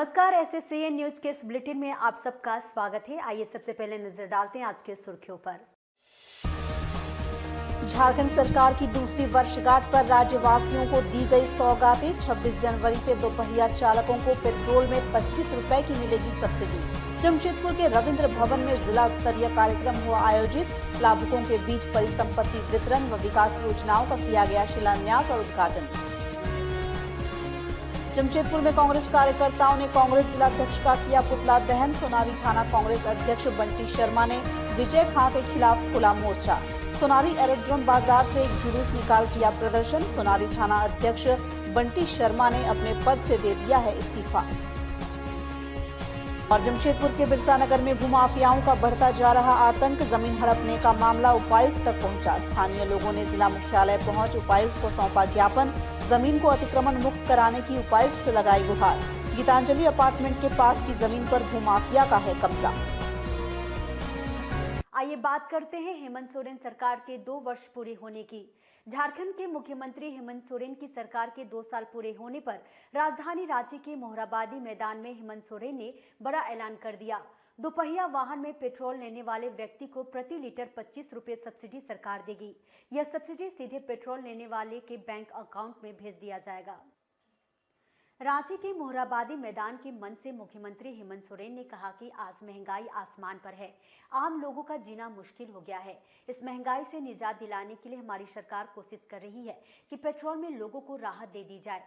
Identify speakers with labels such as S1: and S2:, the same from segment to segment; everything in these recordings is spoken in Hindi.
S1: नमस्कार, एसएससीएन न्यूज के इस बुलेटिन में आप सबका स्वागत है। आइए सबसे पहले नजर डालते हैं आज के सुर्खियों पर।
S2: झारखंड सरकार की दूसरी वर्षगांठ पर राज्यवासियों को दी गई सौगातें। 26 जनवरी से दोपहिया चालकों को पेट्रोल में 25 रुपए की मिलेगी सब्सिडी। जमशेदपुर के रविंद्र भवन में जिला स्तरीय कार्यक्रम हुआ आयोजित। लाभुकों के बीच परिसंपत्ति वितरण व विकास योजनाओं का किया गया शिलान्यास और उद्घाटन। जमशेदपुर में कांग्रेस कार्यकर्ताओं ने कांग्रेस जिलाध्यक्ष का किया पुतला दहन। सोनारी थाना कांग्रेस अध्यक्ष बंटी शर्मा ने विजय खां के खिलाफ खुला मोर्चा। सोनारी एरोड्रोम बाजार से एक जुलूस निकाल किया प्रदर्शन। सोनारी थाना अध्यक्ष बंटी शर्मा ने अपने पद से दे दिया है इस्तीफा। और जमशेदपुर के बिरसा नगर में भूमाफियाओं का बढ़ता जा रहा आतंक। जमीन हड़पने का मामला उपायुक्त तक पहुंचा। स्थानीय लोगों ने जिला मुख्यालय पहुंच उपायुक्त को सौंपा ज्ञापन। जमीन को अतिक्रमण मुक्त कराने की उपायुक्त से लगाई गुहार। गीतांजलि अपार्टमेंट के पास की जमीन पर भूमाफिया का है कब्जा।
S1: आइए बात करते हैं हेमंत सोरेन सरकार के 2 वर्ष पूरे होने की। झारखंड के मुख्यमंत्री हेमंत सोरेन की सरकार के 2 साल पूरे होने पर राजधानी रांची के मोहराबादी मैदान में हेमंत सोरेन ने बड़ा ऐलान कर दिया। दोपहिया वाहन में पेट्रोल लेने वाले व्यक्ति को प्रति लीटर 25 रुपए सब्सिडी सरकार देगी। यह सब्सिडी सीधे पेट्रोल लेने वाले के बैंक अकाउंट में भेज दिया जाएगा। रांची के मोहराबादी मैदान के मंच से मुख्यमंत्री हेमंत सोरेन ने कहा कि आज महंगाई आसमान पर है। आम लोगों का जीना मुश्किल हो गया है। इस महंगाई से निजात दिलाने के लिए हमारी सरकार कोशिश कर रही है कि पेट्रोल में लोगों को राहत दे दी जाए।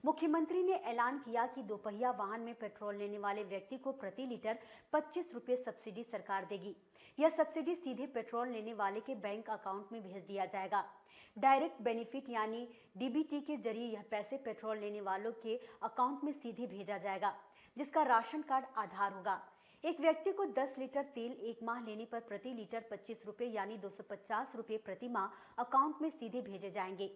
S1: मुख्यमंत्री ने ऐलान किया कि दोपहिया वाहन में पेट्रोल लेने वाले व्यक्ति को प्रति लीटर 25 रुपए सब्सिडी सरकार देगी। यह सब्सिडी सीधे पेट्रोल लेने वाले के बैंक अकाउंट में भेज दिया जाएगा। डायरेक्ट बेनिफिट यानी डीबीटी के जरिए यह पैसे पेट्रोल लेने वालों के अकाउंट में सीधे भेजा जाएगा, जिसका राशन कार्ड आधार होगा। एक व्यक्ति को 10 लीटर तेल एक माह लेने पर प्रति लीटर 25 रुपए यानी 250 रुपए प्रति माह अकाउंट में सीधे भेजे जाएंगे।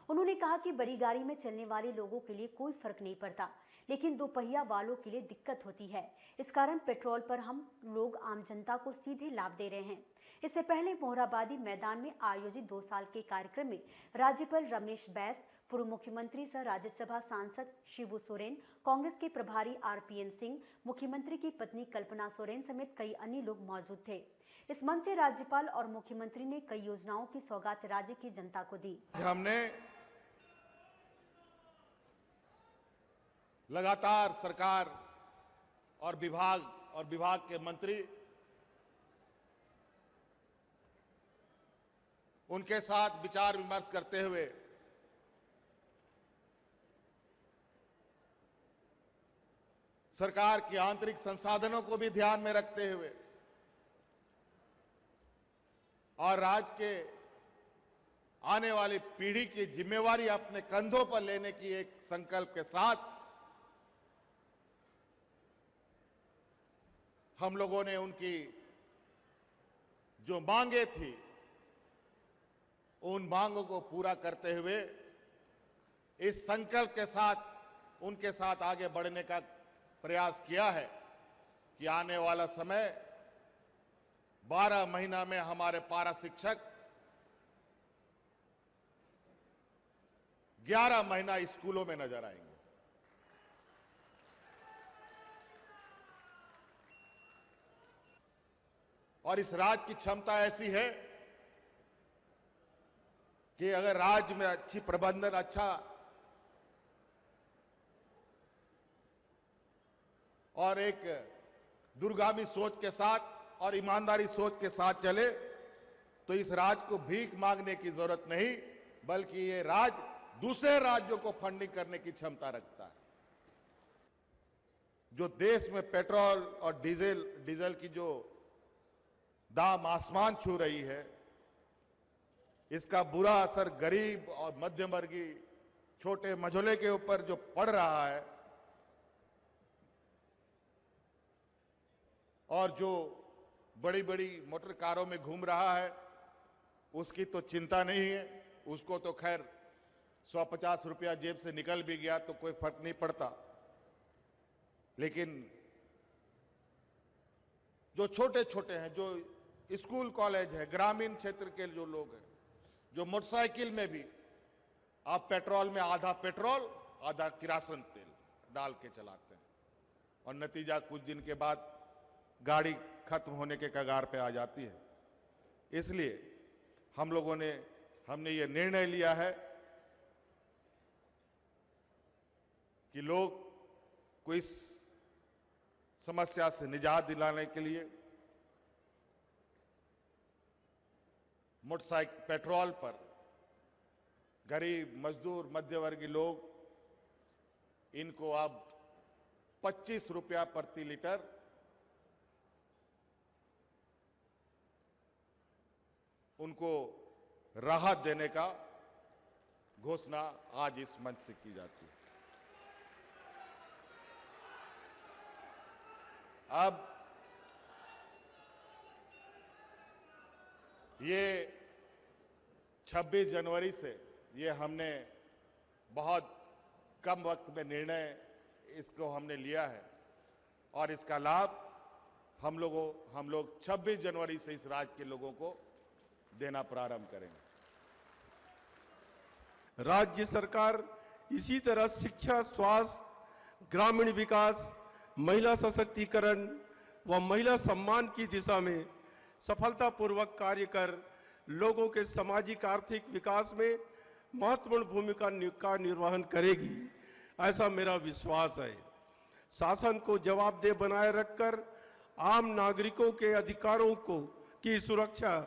S1: उन्होंने कहा कि बड़ी गाड़ी में चलने वाले लोगों के लिए कोई फर्क नहीं पड़ता, लेकिन दोपहिया वालों के लिए दिक्कत होती है। इस कारण पेट्रोल पर हम लोग आम जनता को सीधे लाभ दे रहे हैं। इससे पहले मोहराबादी मैदान में आयोजित 2 साल के कार्यक्रम में राज्यपाल रमेश बैस, पूर्व मुख्यमंत्री सह राज्यसभा सांसद शिबू सोरेन, कांग्रेस के प्रभारी आरपीएन सिंह, मुख्यमंत्री की पत्नी कल्पना सोरेन समेत कई अन्य लोग मौजूद थे। इस मंच से राज्यपाल और मुख्यमंत्री ने कई योजनाओं की सौगात राज्य की जनता को दी।
S3: हमने लगातार सरकार और विभाग के मंत्री उनके साथ विचार विमर्श करते हुए सरकार के आंतरिक संसाधनों को भी ध्यान में रखते हुए और राज्य के आने वाली पीढ़ी की जिम्मेवारी अपने कंधों पर लेने की एक संकल्प के साथ हम लोगों ने उनकी जो मांगे थी उन मांगों को पूरा करते हुए इस संकल्प के साथ उनके साथ आगे बढ़ने का प्रयास किया है कि आने वाला समय 12 महीना में हमारे पारा शिक्षक 11 महीना स्कूलों में नजर आएंगे। और इस राज्य की क्षमता ऐसी है कि अगर राज्य में अच्छी प्रबंधन, अच्छा और एक दूरगामी सोच के साथ और ईमानदारी सोच के साथ चले तो इस राज्य को भीख मांगने की जरूरत नहीं, बल्कि ये राज्य दूसरे राज्यों को फंडिंग करने की क्षमता रखता है। जो देश में पेट्रोल और डीजल की जो दाम आसमान छू रही है, इसका बुरा असर गरीब और मध्यम वर्गीय छोटे मझोले के ऊपर जो पड़ रहा है और जो बड़ी बड़ी मोटर कारों में घूम रहा है उसकी तो चिंता नहीं है। उसको तो खैर 150 रुपया जेब से निकल भी गया तो कोई फर्क नहीं पड़ता, लेकिन जो छोटे छोटे हैं, जो स्कूल कॉलेज है, ग्रामीण क्षेत्र के जो लोग हैं, जो मोटरसाइकिल में भी आप पेट्रोल में आधा पेट्रोल आधा किरासन तेल डाल के चलाते हैं, और नतीजा कुछ दिन के बाद गाड़ी खत्म होने के कगार पे आ जाती है। इसलिए हमने ये निर्णय लिया है कि लोग को इस समस्या से निजात दिलाने के लिए मोटरसाइकिल पेट्रोल पर गरीब, मजदूर, मध्यवर्गीय लोग इनको अब 25 रुपया प्रति लीटर उनको राहत देने का घोषणा आज इस मंच से की जाती है। अब ये 26 जनवरी से ये हमने बहुत कम वक्त में निर्णय इसको हमने लिया है और इसका लाभ हम लोग 26 जनवरी से इस राज्य के लोगों को देना प्रारंभ करेंगे।
S4: राज्य सरकार इसी तरह शिक्षा, स्वास्थ्य, ग्रामीण विकास, महिला सशक्तिकरण व महिला सम्मान की दिशा में सफलतापूर्वक कार्य कर लोगों के सामाजिक आर्थिक विकास में महत्वपूर्ण भूमिका का निर्वहन करेगी, ऐसा मेरा विश्वास है। शासन को जवाबदेह बनाए रखकर आम नागरिकों के अधिकारों की सुरक्षा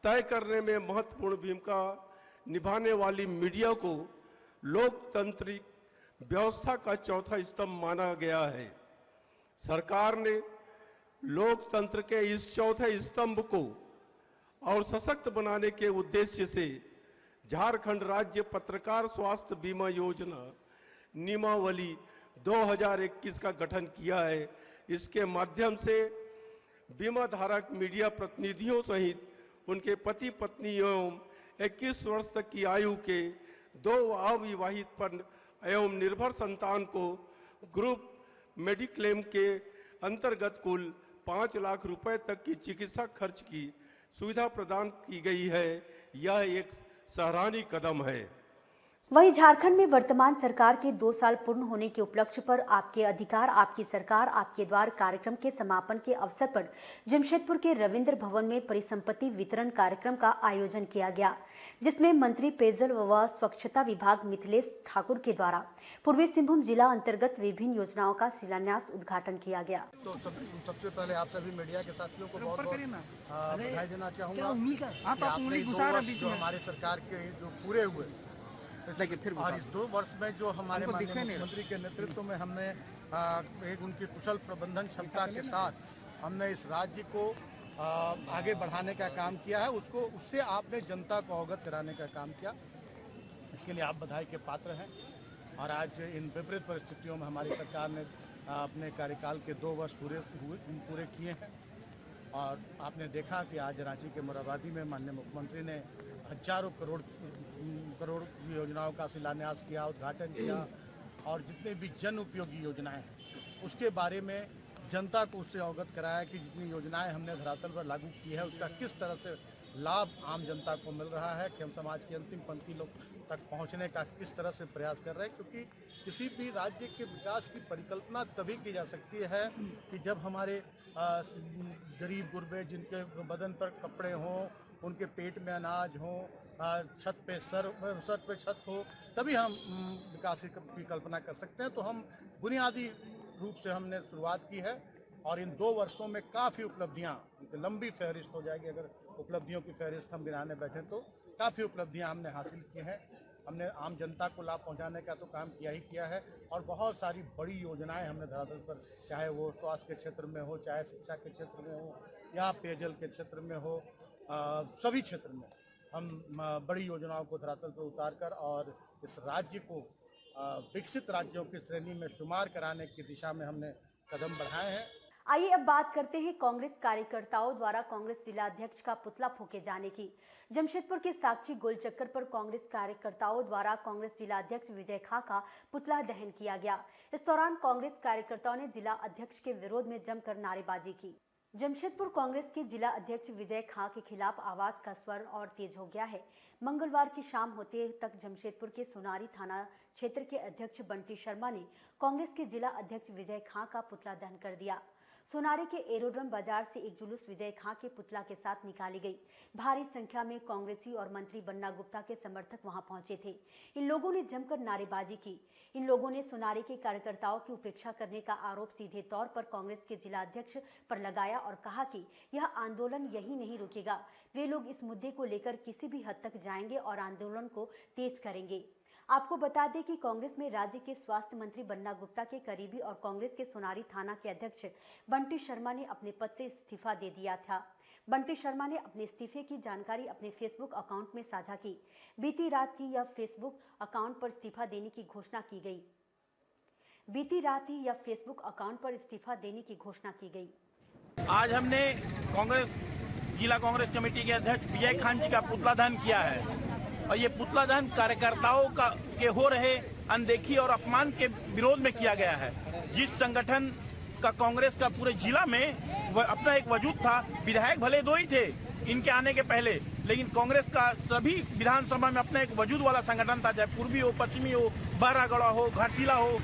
S4: तय करने में महत्वपूर्ण भूमिका निभाने वाली मीडिया को लोकतांत्रिक व्यवस्था का चौथा स्तंभ माना गया है। सरकार ने लोकतंत्र के इस चौथे स्तंभ को और सशक्त बनाने के उद्देश्य से झारखंड राज्य पत्रकार स्वास्थ्य बीमा योजना नियमावली 2021 का गठन किया है। इसके माध्यम से बीमा धारक मीडिया प्रतिनिधियों सहित उनके पति पत्नी एवं 21 वर्ष तक की आयु के 2 अविवाहित एवं निर्भर संतान को ग्रुप मेडिक्लेम के अंतर्गत कुल 5 लाख रुपए तक की चिकित्सा खर्च की सुविधा प्रदान की गई है। यह एक सराहनीय कदम है।
S1: वहीं झारखंड में वर्तमान सरकार के 2 साल पूर्ण होने के उपलक्ष्य पर आपके अधिकार आपकी सरकार आपके द्वार कार्यक्रम के समापन के अवसर पर जमशेदपुर के रविंद्र भवन में परिसंपत्ति वितरण कार्यक्रम का आयोजन किया गया, जिसमें मंत्री पेयजल व स्वच्छता विभाग मिथिलेश ठाकुर के द्वारा पूर्वी सिंहभूम जिला अंतर्गत विभिन्न योजनाओं का शिलान्यास उद्घाटन किया गया।
S5: तो सबसे पहले आप सभी मीडिया के साथियों को बहुत बधाई देना चाहूँगा। हमारे सरकार के जो पूरे हुए और इस 2 वर्ष में जो हमारे माननीय मुख्यमंत्री के नेतृत्व में हमने एक उनकी कुशल प्रबंधन क्षमता के साथ हमने इस राज्य को आगे बढ़ाने का काम किया है, उससे आपने जनता को अवगत कराने का काम किया। इसके लिए आप बधाई के पात्र हैं। और आज इन विपरीत परिस्थितियों में हमारी सरकार ने अपने कार्यकाल के 2 वर्ष पूरे किए हैं। और आपने देखा कि आज रांची के मोरहाबादी में माननीय मुख्यमंत्री ने हजारों करोड़ की योजनाओं का शिलान्यास किया, उद्घाटन किया और जितने भी जन उपयोगी योजनाएं हैं उसके बारे में जनता को उससे अवगत कराया कि जितनी योजनाएं हमने धरातल पर लागू की है उसका किस तरह से लाभ आम जनता को मिल रहा है, कि हम समाज की अंतिम पंक्ति लोग तक पहुंचने का किस तरह से प्रयास कर रहे हैं। क्योंकि किसी भी राज्य के विकास की परिकल्पना तभी की जा सकती है कि जब हमारे गरीब गुरबे जिनके बदन पर कपड़े हों, उनके पेट में अनाज हो, छत पे छत हो, तभी हम विकास की कल्पना कर सकते हैं। तो हम बुनियादी रूप से हमने शुरुआत की है और इन 2 वर्षों में काफ़ी उपलब्धियां, लंबी फहरिस्त हो जाएगी अगर उपलब्धियों की फहरिस्त हम गिनाने बैठे तो काफ़ी उपलब्धियां हमने हासिल की हैं। हमने आम जनता को लाभ पहुंचाने का तो काम किया ही किया है और बहुत सारी बड़ी योजनाएं हमने धरातल पर, चाहे वो स्वास्थ्य के क्षेत्र में हो, चाहे शिक्षा के क्षेत्र में हो या पेयजल के क्षेत्र में हो, सभी क्षेत्र में हम बड़ी योजनाओं को धरातल पर उतारकर और इस राज्य को विकसित राज्यों की श्रेणी में शुमार कराने की दिशा में हमने कदम बढ़ाए हैं।
S1: आइए अब बात करते हैं कांग्रेस कार्यकर्ताओं द्वारा कांग्रेस जिला अध्यक्ष का पुतला फूंके जाने की। जमशेदपुर के साक्षी गोलचक्कर पर कांग्रेस कार्यकर्ताओं द्वारा कांग्रेस जिला अध्यक्ष विजय खां का पुतला दहन किया गया। इस दौरान कांग्रेस कार्यकर्ताओं ने जिला अध्यक्ष के विरोध में जमकर नारेबाजी की। जमशेदपुर कांग्रेस के जिला अध्यक्ष विजय खां के खिलाफ आवाज का स्वर और तेज हो गया है। मंगलवार की शाम होते तक जमशेदपुर के सोनारी थाना क्षेत्र के अध्यक्ष बंटी शर्मा ने कांग्रेस के जिला अध्यक्ष विजय खां का पुतला दहन कर दिया। सोनारी के एरोड्रम बाजार से एक जुलूस विजय खां के पुतला के साथ निकाली गई। भारी संख्या में कांग्रेसी और मंत्री बन्ना गुप्ता के समर्थक वहां पहुंचे थे। इन लोगों ने जमकर नारेबाजी की। इन लोगों ने सोनारी के कार्यकर्ताओं की उपेक्षा करने का आरोप सीधे तौर पर कांग्रेस के जिला अध्यक्ष पर लगाया और कहा कि यह आंदोलन यही नहीं रुकेगा। वे लोग इस मुद्दे को लेकर किसी भी हद तक जाएंगे और आंदोलन को तेज करेंगे। आपको बता दें कि कांग्रेस में राज्य के स्वास्थ्य मंत्री बन्ना गुप्ता के करीबी और कांग्रेस के सोनारी थाना के अध्यक्ष बंटी शर्मा ने अपने पद से इस्तीफा दे दिया था। बंटी शर्मा ने अपने इस्तीफे की जानकारी अपने फेसबुक अकाउंट में साझा की। बीती रात ही यह फेसबुक अकाउंट पर इस्तीफा देने की घोषणा की गई।
S6: आज हमने जिला कांग्रेस कमेटी के अध्यक्ष विजय खान जी का पुतला दहन किया है और ये पुतला दहन कार्यकर्ताओं के हो रहे अनदेखी और अपमान के विरोध में किया गया है। जिस संगठन का कांग्रेस का पूरे जिला में अपना एक वजूद था, विधायक भले 2 ही थे इनके आने के पहले, लेकिन कांग्रेस का सभी विधानसभा में अपना एक वजूद वाला संगठन था, चाहे पूर्वी हो, पश्चिमी हो, बहरागढ़ा हो, घाटशिला हो।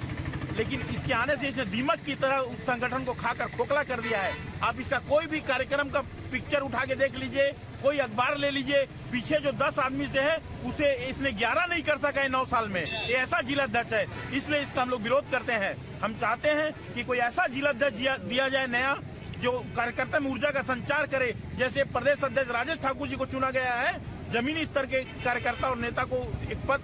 S6: लेकिन इसके आने से इसने दीमक की तरह उस संगठन को खाकर खोखला कर दिया है। आप इसका कोई भी कार्यक्रम का पिक्चर उठा के देख लीजिए, कोई अखबार ले लीजिए, पीछे जो 10 आदमी से है उसे इसने 11 नहीं कर सका है 9 साल में। ये ऐसा जिला अध्यक्ष है, इसलिए इसका हम लोग विरोध करते हैं। हम चाहते हैं कि कोई ऐसा जिला अध्यक्ष दिया जाए नया, जो कार्यकर्ता में ऊर्जा का संचार करे। जैसे प्रदेश अध्यक्ष राजेश ठाकुर जी को चुना गया है, जमीनी स्तर के कार्यकर्ता और नेता को एक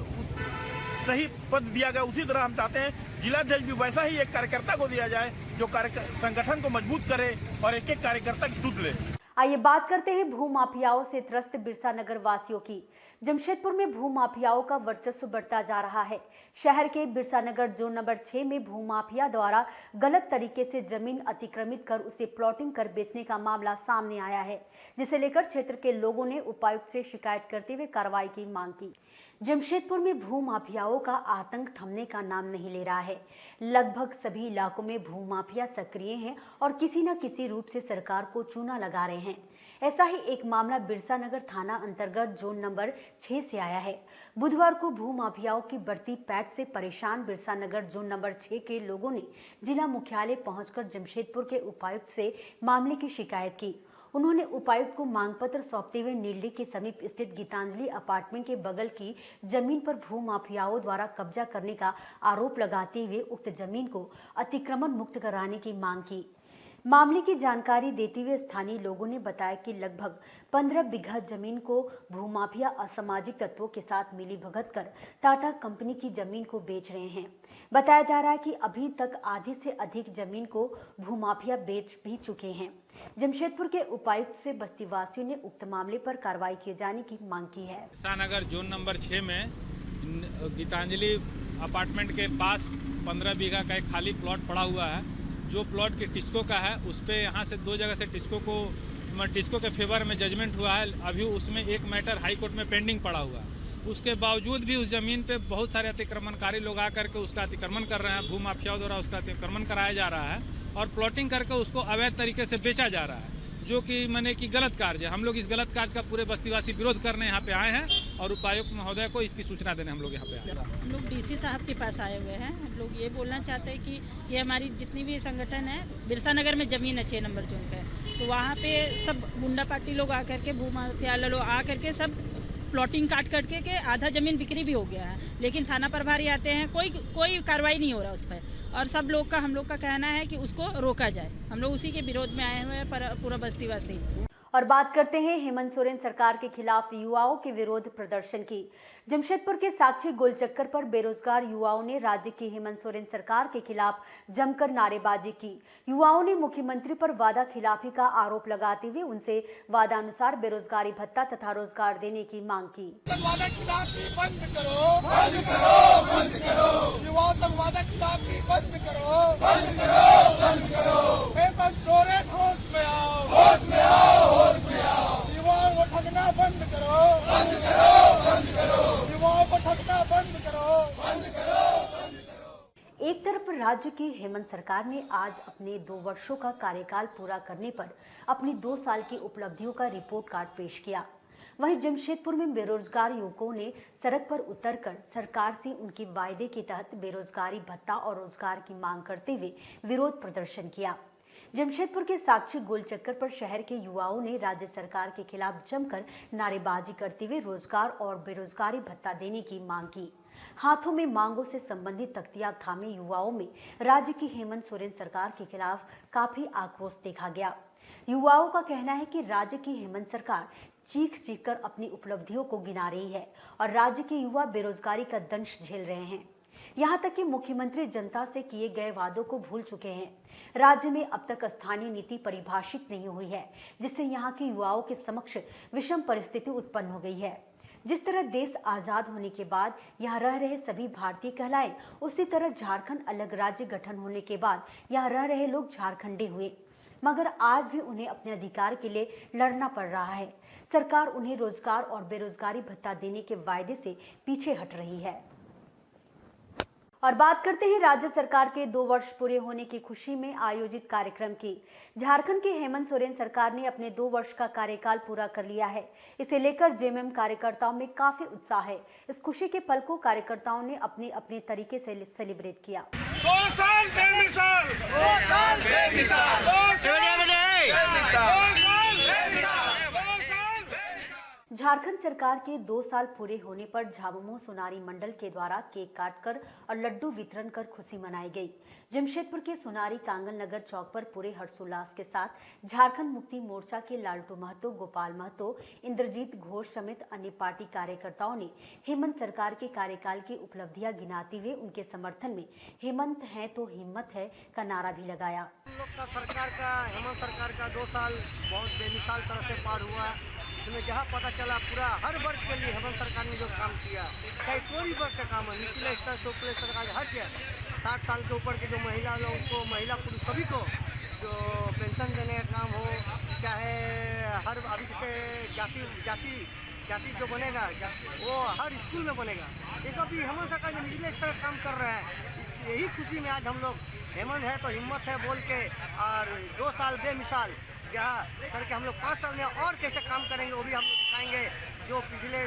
S6: सही पद दिया गया, उसी तरह हम चाहते हैं जिलाध्यक्ष भी वैसा ही एक कार्यकर्ता को दिया जाए जो संगठन को मजबूत करे और एक एक कार्यकर्ता की सुध ले।
S1: आइए बात करते हैं भूमाफियाओं से त्रस्त बिरसा नगर वासियों की। जमशेदपुर में भूमाफियाओं का वर्चस्व बढ़ता जा रहा है। शहर के बिरसा नगर जोन नंबर 6 में भूमाफिया द्वारा गलत तरीके से जमीन अतिक्रमित कर उसे प्लॉटिंग कर बेचने का मामला सामने आया है, जिसे लेकर क्षेत्र के लोगों ने उपायुक्त से शिकायत करते हुए कार्रवाई की मांग की। जमशेदपुर में भूमाफियाओं का आतंक थमने का नाम नहीं ले रहा है। लगभग सभी इलाकों में भूमाफिया सक्रिय हैं और किसी न किसी रूप से सरकार को चूना लगा रहे हैं। ऐसा ही एक मामला बिरसा नगर थाना अंतर्गत जोन नंबर 6 से आया है। बुधवार को भूमाफियाओं की बढ़ती पैठ से परेशान बिरसा नगर जोन नंबर 6 के लोगों ने जिला मुख्यालय पहुंचकर जमशेदपुर के उपायुक्त से मामले की शिकायत की। उन्होंने उपायुक्त को मांग पत्र सौंपते हुए नीलडी के समीप स्थित गीतांजलि अपार्टमेंट के बगल की जमीन पर भूमाफियाओं द्वारा कब्जा करने का आरोप लगाते हुए उक्त जमीन को अतिक्रमण मुक्त कराने की मांग की। मामले की जानकारी देते हुए स्थानीय लोगों ने बताया कि लगभग 15 बीघा जमीन को भूमाफिया असामाजिक तत्वों के साथ मिलीभगत कर टाटा कंपनी की जमीन को बेच रहे हैं। बताया जा रहा है कि अभी तक आधे से अधिक जमीन को भूमाफिया बेच भी चुके हैं। जमशेदपुर के उपायुक्त से बस्तीवासियों ने उक्त मामले पर कार्रवाई किए जाने की मांग की है।
S7: नगर जोन नंबर 6 में गीतांजलि अपार्टमेंट के पास 15 बीघा का एक खाली प्लॉट पड़ा हुआ है, जो प्लॉट के टिस्को का है। उस पे यहाँ से 2 जगह से टिस्को के फेवर में जजमेंट हुआ है। अभी उसमें एक मैटर हाई कोर्ट में पेंडिंग पड़ा हुआ है। उसके बावजूद भी उस जमीन पे बहुत सारे अतिक्रमणकारी लोग आकर के उसका अतिक्रमण कर रहे हैं। भूमाफियाओं द्वारा उसका अतिक्रमण कराया जा रहा है और प्लॉटिंग करके उसको अवैध तरीके से बेचा जा रहा है, जो कि माने कि गलत कार्य है। हम लोग इस गलत कार्य का पूरे बस्तीवासी विरोध करने यहाँ पे आए हैं और उपायुक्त महोदय को इसकी सूचना देने हम लोग यहाँ पे आए हैं।
S8: हम लोग डीसी साहब के पास आए हुए हैं। हम लोग ये बोलना चाहते हैं कि ये हमारी जितनी भी संगठन है, बिरसा नगर में ज़मीन है 6 नंबर जोन पे, तो वहाँ पे सब गुंडा पार्टी लोग आकर के, भूमाफिया लोग आकर के सब प्लॉटिंग काट के आधा ज़मीन बिक्री भी हो गया है। लेकिन थाना प्रभारी आते हैं, कोई कार्रवाई नहीं हो रहा उस पर, और सब लोग का, हम लोग का कहना है कि उसको रोका जाए। हम लोग उसी के विरोध में आए हुए हैं पूरा बस्तीवासी।
S1: और बात करते हैं हेमंत सोरेन सरकार के खिलाफ युवाओं के विरोध प्रदर्शन की। जमशेदपुर के साक्षी गोलचक्कर पर बेरोजगार युवाओं ने राज्य की हेमंत सोरेन सरकार के खिलाफ जमकर नारेबाजी की। युवाओं ने मुख्यमंत्री पर वादा खिलाफी का आरोप लगाते हुए उनसे वादानुसार बेरोजगारी भत्ता तथा रोजगार देने की मांग की।
S9: वादा खिलाफी बंद करो, बंद करो, बंद करो। युवाओं तक वादा खिलाफी बंद करो, बंद करो, बंद करो। हेमंत सोरेन होश में आओ, होश में आओ, होश में आओ। युवाओं को ठगना बंद करो, बंद करो, बंद करो। युवाओं को ठगना बंद करो, बंद करो, बंद करो।
S1: एक तरफ राज्य की हेमंत सरकार ने आज अपने 2 वर्षों का कार्यकाल पूरा करने पर अपनी 2 साल की उपलब्धियों का रिपोर्ट कार्ड पेश किया। वहीं जमशेदपुर में बेरोजगार युवकों ने सड़क पर उतरकर सरकार से उनके वायदे के तहत बेरोजगारी भत्ता और रोजगार की मांग करते हुए विरोध प्रदर्शन किया। जमशेदपुर के साक्षी गोल चक्कर पर शहर के युवाओं ने राज्य सरकार के खिलाफ जमकर नारेबाजी करते हुए रोजगार और बेरोजगारी भत्ता देने की मांग की। हाथों में मांगों से संबंधित तख्तियां थामे युवाओं में राज्य की हेमंत सोरेन सरकार के खिलाफ काफी आक्रोश देखा गया। युवाओं का कहना है कि राज्य की हेमंत सरकार चीख कर अपनी उपलब्धियों को गिना रही है और राज्य के युवा बेरोजगारी का दंश झेल रहे हैं। यहाँ तक कि मुख्यमंत्री जनता से किए गए वादों को भूल चुके हैं। राज्य में अब तक स्थानीय नीति परिभाषित नहीं हुई है, जिससे यहाँ के युवाओं के समक्ष विषम परिस्थिति उत्पन्न हो गई है। जिस तरह देश आजाद होने के बाद यहाँ रह रहे सभी भारतीय कहलाए, उसी तरह झारखंड अलग राज्य गठन होने के बाद यहाँ रह रहे लोग झारखंडी हुए, मगर आज भी उन्हें अपने अधिकार के लिए लड़ना पड़ रहा है। सरकार उन्हें रोजगार और बेरोजगारी भत्ता देने के वायदे से पीछे हट रही है। और बात करते हैं राज्य सरकार के 2 वर्ष पूरे होने की खुशी में आयोजित कार्यक्रम की। झारखंड की हेमंत सोरेन सरकार ने अपने 2 वर्ष का कार्यकाल पूरा कर लिया है। इसे लेकर जेएमएम कार्यकर्ताओं में काफी उत्साह है। इस खुशी के पल को कार्यकर्ताओं ने अपने अपने तरीके से सेलिब्रेट किया।
S9: 2 साल बेमिसाल, 2 साल बेमिसाल, 2 साल बेमिसाल।
S1: झारखंड सरकार के 2 साल पूरे होने पर झामुमो सोनारी मंडल के द्वारा केक काटकर और लड्डू वितरण कर खुशी मनाई गई। जमशेदपुर के सोनारी कांगल नगर चौक पर पूरे हर्षोल्लास के साथ झारखंड मुक्ति मोर्चा के लालटू महतो, गोपाल महतो, इंद्रजीत घोष समेत अन्य पार्टी कार्यकर्ताओं ने हेमंत सरकार के कार्यकाल की उपलब्धियां गिनाते हुए उनके समर्थन में हेमंत है तो हिम्मत है का नारा भी लगाया।
S5: हम लोग का हेमंत सरकार का 2 साल बहुत बेमिसाल तरह से पार हुआ। इसमें जहाँ पता चला पूरा हर वर्ग के लिए हेमंत सरकार ने जो काम किया, चाहे कोई वर्ग का काम है, निचले स्तर से ऊपरी स्तर का हर जगह 60 साल के ऊपर के जो महिला लोगों को, महिला पुरुष सभी को जो पेंशन देने का काम हो, चाहे हर अभी जैसे जाति जो बनेगा वो हर स्कूल में बनेगा, ये सब भी हेमंत सरकार जो निचले स्तर का काम कर रहा है। यही खुशी में आज हम लोग हेमंत है तो हिम्मत है बोल के और 2 साल बेमिसाल जहाँ करके हम लोग 5 साल में और कैसे काम करेंगे वो भी हम लोग दिखाएंगे। जो पिछले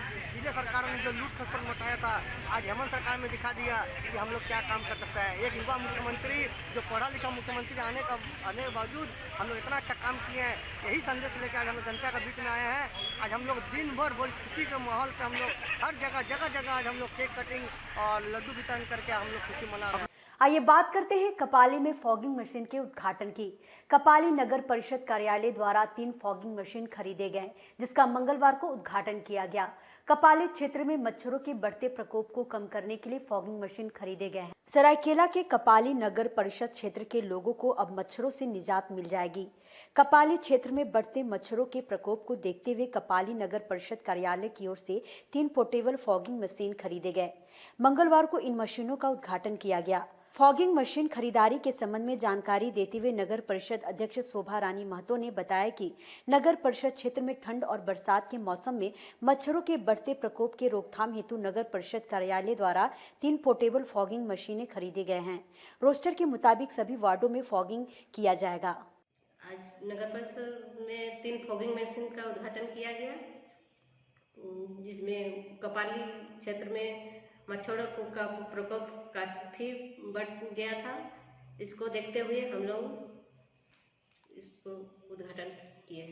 S5: सरकारों ने जो लूट खसोट मचाया था, आज हेमंत सरकार में दिखा दिया कि हम लोग क्या काम कर सकता है। एक युवा मुख्यमंत्री जो पढ़ा लिखा मुख्यमंत्री आने के बावजूद हम लोग इतना अच्छा काम किए हैं। यही संदेश लेकर आज हम लोग जनता के बीच में आए हैं। आज हम लोग दिन भर बोल खुशी के माहौल से हम लोग हर जगह आज हम लोग केक कटिंग और लड्डू वितरण करके हम लोग खुशी मना रहे हैं।
S1: आइए बात करते हैं कपाली में फॉगिंग मशीन के उद्घाटन की। कपाली नगर परिषद कार्यालय द्वारा 3 फॉगिंग मशीन खरीदे गए, जिसका मंगलवार को उद्घाटन किया गया। कपाली क्षेत्र में मच्छरों के बढ़ते प्रकोप को कम करने के लिए फॉगिंग मशीन खरीदे गए हैं। सरायकेला के कपाली नगर परिषद क्षेत्र के लोगों को अब मच्छरों से निजात मिल जाएगी। कपाली क्षेत्र में बढ़ते मच्छरों के प्रकोप को देखते हुए कपाली नगर परिषद कार्यालय की ओर से 3 पोर्टेबल फॉगिंग मशीन खरीदे गए। मंगलवार को इन मशीनों का उद्घाटन किया गया। फॉगिंग मशीन खरीदारी के संबंध में जानकारी देते हुए नगर परिषद अध्यक्ष शोभा रानी महतो ने बताया कि नगर परिषद क्षेत्र में ठंड और बरसात के मौसम में मच्छरों के बढ़ते प्रकोप के रोकथाम हेतु नगर परिषद कार्यालय द्वारा 3 पोर्टेबल फॉगिंग मशीनें खरीदे गए हैं। रोस्टर के मुताबिक सभी वार्डों में फॉगिंग किया जाएगा।
S10: आज नगर परिषद में 3 फॉगिंग मशीन का उद्घाटन किया गया, जिसमें कपाली क्षेत्र में मच्छरों का प्रकोप काफी बढ़ गया था। इसको देखते हुए हम लोग इसको उद्घाटन किए।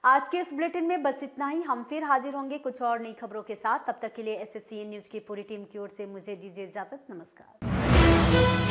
S1: आज के इस बुलेटिन में बस इतना ही। हम फिर हाजिर होंगे कुछ और नई खबरों के साथ। तब तक के लिए SSCN न्यूज की पूरी टीम की ओर से मुझे दीजिए इजाजत। नमस्कार।